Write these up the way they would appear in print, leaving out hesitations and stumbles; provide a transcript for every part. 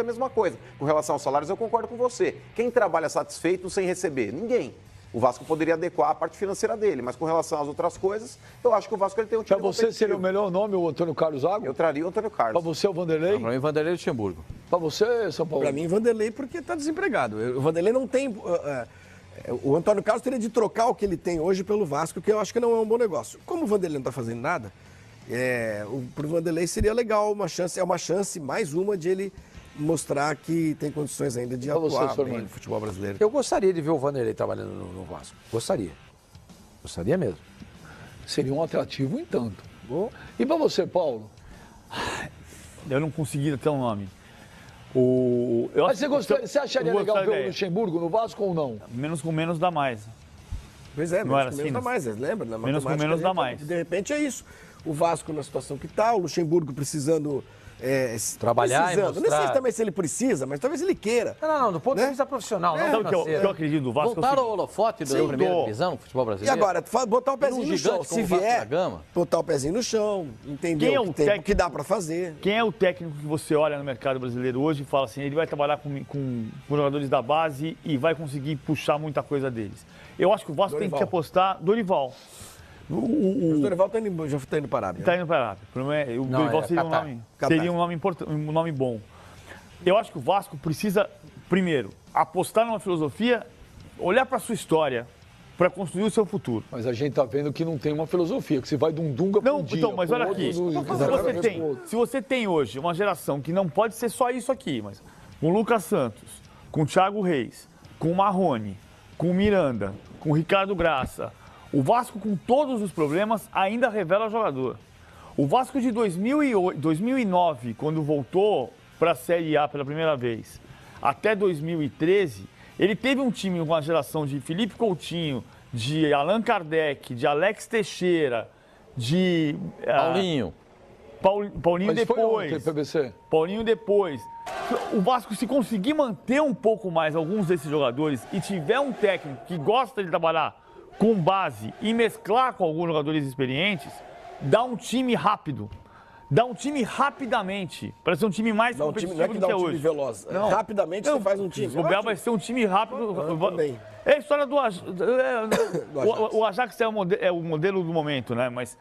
mesma coisa. Com relação aos salários, eu concordo com você. Quem trabalha satisfeito sem receber? Ninguém. O Vasco poderia adequar a parte financeira dele, mas com relação às outras coisas, eu acho que o Vasco ele tem um time. Para você seria o melhor nome o Antônio Carlos Zago? Eu traria o Antônio Carlos. Para você o Vanderlei? Para mim, Vanderlei Luxemburgo. Para você, São Paulo? Para mim, Vanderlei, porque está desempregado. O Vanderlei não tem... o Antônio Carlos teria de trocar o que ele tem hoje pelo Vasco, que eu acho que não é um bom negócio. Como o Vanderlei não está fazendo nada, para o Vanderlei seria legal, é uma chance, mais uma, de ele mostrar que tem condições ainda de atuar bem no futebol brasileiro. Eu gostaria de ver o Vanderlei trabalhando no Vasco. Gostaria. Gostaria mesmo. Seria um atrativo em tanto. E para você, Paulo? Eu não consegui ter um nome. Mas você acharia legal ver o Luxemburgo no Vasco ou não? Menos com menos dá mais. Pois é, não menos com assim, menos dá mais, lembra? Menos com menos dá mais. De repente é isso. O Vasco na situação que está, o Luxemburgo precisando... trabalhar e mostrar. Não sei também se ele precisa, mas talvez ele queira. Não, do ponto de vista profissional, não Sabe o que eu acredito do Vasco? Voltar ao holofote da primeira divisão no futebol brasileiro. E agora, botar o pezinho no chão. Se vier, botar o pezinho no chão, entender o que dá para fazer. Quem é o técnico que você olha no mercado brasileiro hoje e fala assim, ele vai trabalhar com jogadores da base e vai conseguir puxar muita coisa deles? Eu acho que o Vasco tem que apostar Dorival. O Dorival já está indo para a Arábia. Está indo para a Arábia. O Dorival seria um nome importante, um nome bom. Eu acho que o Vasco precisa, primeiro, apostar numa filosofia, olhar para a sua história, para construir o seu futuro. Mas a gente está vendo que não tem uma filosofia, que você vai de um Dunga para um dia. Então, mas olha aqui, se você tem hoje uma geração que não pode ser só isso aqui, mas com o Lucas Santos, com o Thiago Reis, com o Marrone, com o Miranda, com o Ricardo Graça, o Vasco, com todos os problemas, ainda revela jogador. O Vasco de 2009, quando voltou para a Série A pela primeira vez, até 2013, ele teve um time com a geração de Felipe Coutinho, de Allan Kardec, de Alex Teixeira, de... Paulinho depois. Paulinho depois. O Vasco, se conseguir manter um pouco mais alguns desses jogadores e tiver um técnico que gosta de trabalhar com base e mesclar com alguns jogadores experientes, dá um time rápido. Dá um time rapidamente. Para ser um time mais competitivo do que é hoje. Não é que dá um time veloz. Não. Rapidamente você faz um time. O Bel vai ser um time rápido. Também. É a história do Ajax. O Ajax é o modelo do momento, né? Mas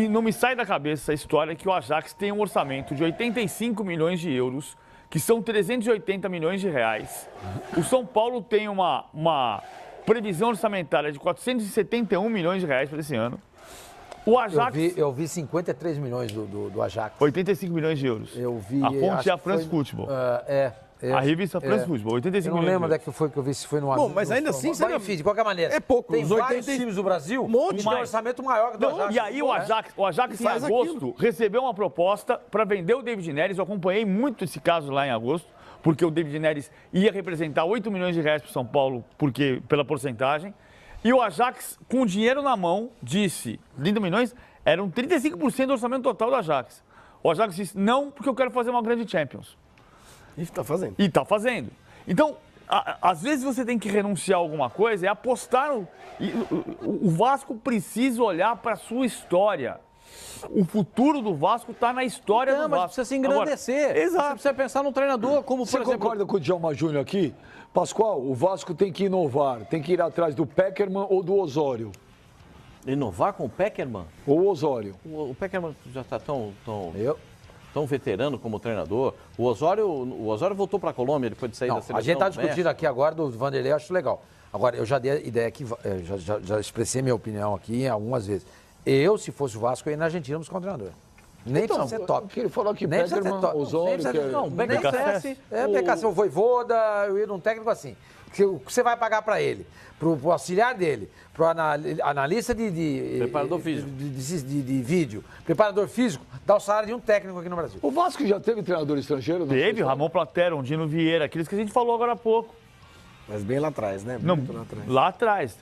não me sai da cabeça a história que o Ajax tem um orçamento de 85 milhões de euros, que são 380 milhões de reais. O São Paulo tem uma previsão orçamentária de 471 milhões de reais para esse ano. O Ajax... Eu vi 53 milhões do Ajax. 85 milhões de euros. Eu vi... A fonte é a France Football. A revista France Football, 85 milhões. Eu não lembro onde é que foi que eu vi, se foi no... Bom, mas ainda assim... Enfim, de qualquer maneira. É pouco. Tem vários times do Brasil que tem um orçamento maior que o do Ajax. E aí o Ajax em agosto, recebeu uma proposta para vender o David Neres. Eu acompanhei muito esse caso lá em agosto, porque o David Neres ia representar 8 milhões de reais para o São Paulo, pela porcentagem. E o Ajax, com dinheiro na mão, disse, 30 milhões, eram 35% do orçamento total do Ajax. O Ajax disse, não, porque eu quero fazer uma grande Champions. E está fazendo. E está fazendo. Então, às vezes você tem que renunciar a alguma coisa e apostar. O Vasco precisa olhar para a sua história. O futuro do Vasco está na história do Vasco. Mas precisa se engrandecer. Agora, exato. Você precisa pensar no treinador, como, Você concorda com o Djalma Júnior aqui? Pascoal, o Vasco tem que inovar, tem que ir atrás do Pekerman ou do Osório. Inovar com o Pekerman? Ou o Osório. O Pekerman já está tão veterano como treinador. O Osório voltou para a Colômbia depois de sair da seleção. A gente está discutindo aqui agora do Vanderlei, eu acho legal. Agora, eu já dei a ideia aqui, já expressei minha opinião aqui algumas vezes. Eu, se fosse o Vasco, eu ia na Argentina buscar um treinador. Nem precisa ser top. Que ele falou que nem precisa Pekerman, ser top. Osório... Não, BKSS. BKSS, o Voivoda, eu ia num técnico assim. O que você vai pagar para ele? Pro auxiliar dele, pro analista preparador físico. De vídeo, preparador físico, dá o salário de um técnico aqui no Brasil. O Vasco já teve treinador estrangeiro? Teve, Ramon Platero, Dino Vieira, aqueles que a gente falou agora há pouco. Mas bem lá atrás, né? Não, muito lá atrás. Lá atrás.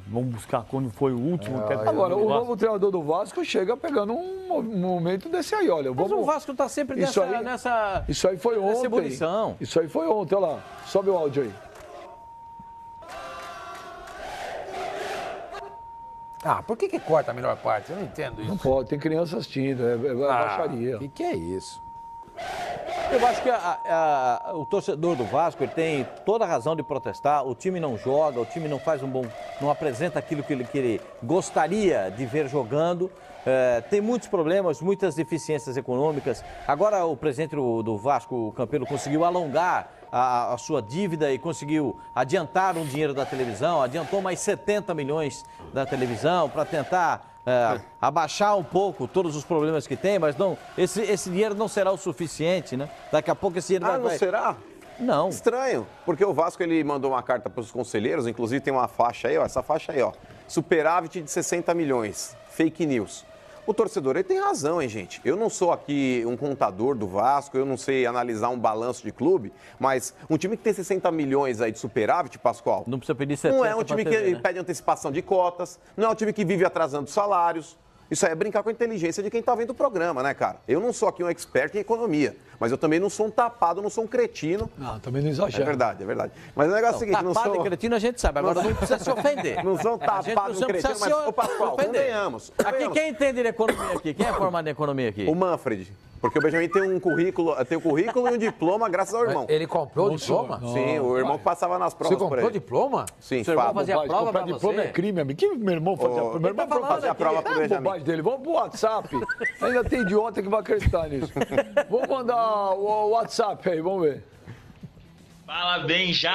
Vamos buscar quando foi o último. Agora, o novo treinador do Vasco chega pegando um momento desse aí, olha. Mas o Vasco está sempre nessa Isso aí foi ontem. Ebulição. Isso aí foi ontem, olha lá. Sobe o áudio aí. Por que corta a melhor parte? Eu não entendo isso. Não pode, tem criança assistindo, é baixaria. O que é isso? Eu acho que o torcedor do Vasco ele tem toda a razão de protestar. O time não joga, o time não faz não apresenta aquilo que ele gostaria de ver jogando. Tem muitos problemas, muitas deficiências econômicas. Agora o presidente do Vasco, o Campelo, conseguiu alongar a sua dívida e conseguiu adiantar um dinheiro da televisão, adiantou mais 70 milhões da televisão para tentar abaixar um pouco todos os problemas que tem, mas não, esse dinheiro não será o suficiente, né? Daqui a pouco esse dinheiro não será? Não. Estranho, porque o Vasco ele mandou uma carta para os conselheiros, inclusive tem uma faixa aí, ó, essa faixa aí, ó, superávit de 60 milhões, fake news. O torcedor, ele tem razão, hein, gente? Eu não sou aqui um contador do Vasco, eu não sei analisar um balanço de clube, mas um time que tem 60 milhões aí de superávit, Pascoal... Não precisa pedir 70 não é um time que pede antecipação de cotas, não é um time que vive atrasando salários. Isso aí é brincar com a inteligência de quem está vendo o programa, né, cara? Eu não sou aqui um expert em economia, mas eu também não sou um tapado, não sou um cretino. Não, também não exagero. É verdade, é verdade. Mas o negócio é o seguinte, não sou... Tapado e cretino a gente sabe, agora não precisa se ofender. Não sou tapado e cretino, mas, ô Pascoal, convenhamos. Aqui, quem entende de economia aqui? Quem é formado em economia aqui? O Manfred. Porque o Benjamin tem um currículo e um diploma graças ao irmão. Ele comprou o diploma? Sim, o irmão que passava nas provas por aí. Você comprou diploma? Sim, seu irmão fazia prova pra diploma você? é crime, amigo. Que meu irmão fazia? Meu irmão fazia a prova pro Benjamin. Bobagem dele. Vamos pro WhatsApp. Ainda tem idiota que vai acreditar nisso. Vamos mandar o WhatsApp aí, vamos ver. Fala, Benja!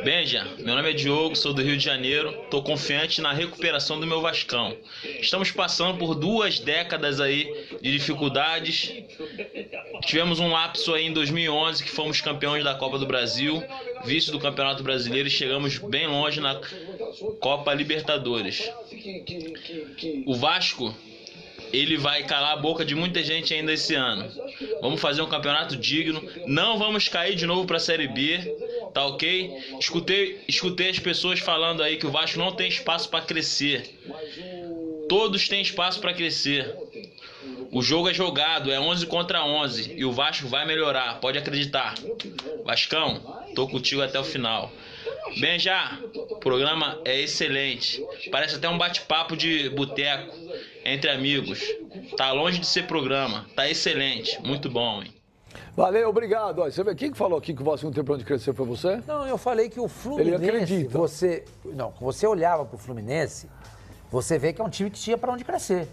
Benja, meu nome é Diogo, sou do Rio de Janeiro, tô confiante na recuperação do meu Vascão. Estamos passando por 2 décadas aí de dificuldades. Tivemos um lapso aí em 2011 que fomos campeões da Copa do Brasil, vice do Campeonato Brasileiro e chegamos bem longe na Copa Libertadores. O Vasco, ele vai calar a boca de muita gente ainda esse ano. Vamos fazer um campeonato digno, não vamos cair de novo para a Série B, tá ok? Escutei as pessoas falando aí que o Vasco não tem espaço para crescer. Todos têm espaço para crescer. O jogo é jogado, é 11 contra 11 e o Vasco vai melhorar, pode acreditar. Vascão, tô contigo até o final. Benja, o programa é excelente. Parece até um bate-papo de boteco entre amigos. Tá longe de ser programa, tá excelente, muito bom, hein? Valeu, obrigado. Olha, você vê, quem que falou aqui que o Vasco não tem pra onde crescer? Foi você? Não, eu falei que o Fluminense, Ele acredita. você olhava pro Fluminense, você vê que é um time que tinha pra onde crescer.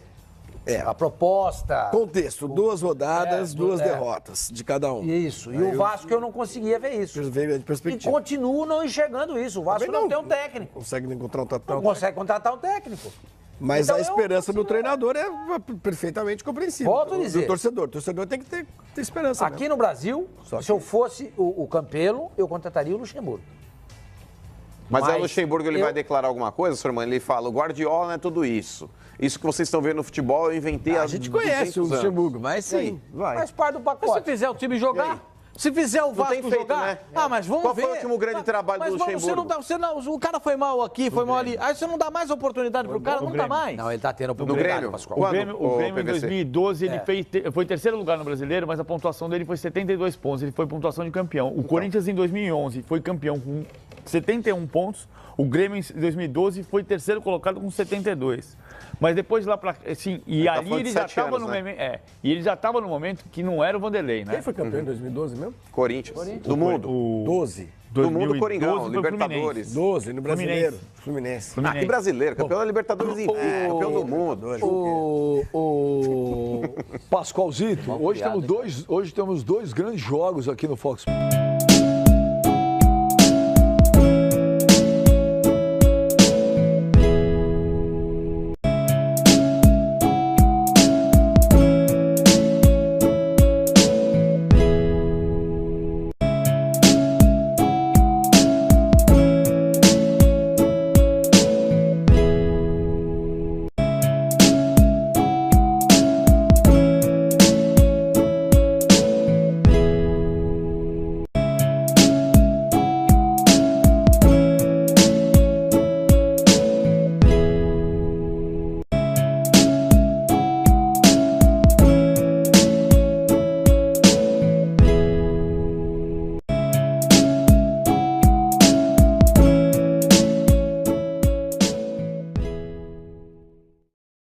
É. A proposta... Contexto, 2 rodadas, 2 derrotas de cada um. Isso, e o Vasco eu não conseguia ver isso. Veio de perspectiva. E continuo não enxergando isso. O Vasco não tem um técnico. Consegue contratar Não consegue contratar um técnico. Mas Então, a esperança do treinador é perfeitamente compreensível. Volto a dizer. Do torcedor. O torcedor tem que ter esperança. Aqui no Brasil, se eu fosse o Campelo, eu contrataria o Luxemburgo. Mas aí o Luxemburgo ele vai declarar alguma coisa, senhor Mano? Ele fala, o Guardiola não é tudo isso. Isso que vocês estão vendo no futebol, eu inventei A gente conhece o Luxemburgo, mas sim, vai. Faz parte do pacote. Mas se fizer o time jogar... Se fizer o Vasco tem feito, jogar... né? Ah, mas vamos Qual ver. foi o último grande trabalho do Luxemburgo? O cara foi mal aqui, foi mal ali. Aí você não dá mais oportunidade pro cara, não dá mais. Não, ele tá tendo No oportunidade, Grêmio? Pascoal. O Grêmio em PVC? 2012 ele foi terceiro lugar no Brasileiro, mas a pontuação dele foi 72 pontos. Ele foi pontuação de campeão. O Corinthians em 2011 foi campeão com 71 pontos. O Grêmio em 2012 foi terceiro colocado com 72. Mas depois lá pra... Assim, e ali ele já estava no momento... e ele já estava no momento que não era o Vanderlei, né? Quem foi campeão em 2012 mesmo? Corinthians. Do mundo. 12. Do mundo, Coringão, 2012 foi o Libertadores. 12 no Brasileiro. Fluminense. Ah, que brasileiro, campeão da Libertadores invicto, campeão do mundo. Pascoalzito, hoje temos 2 grandes jogos aqui no Fox.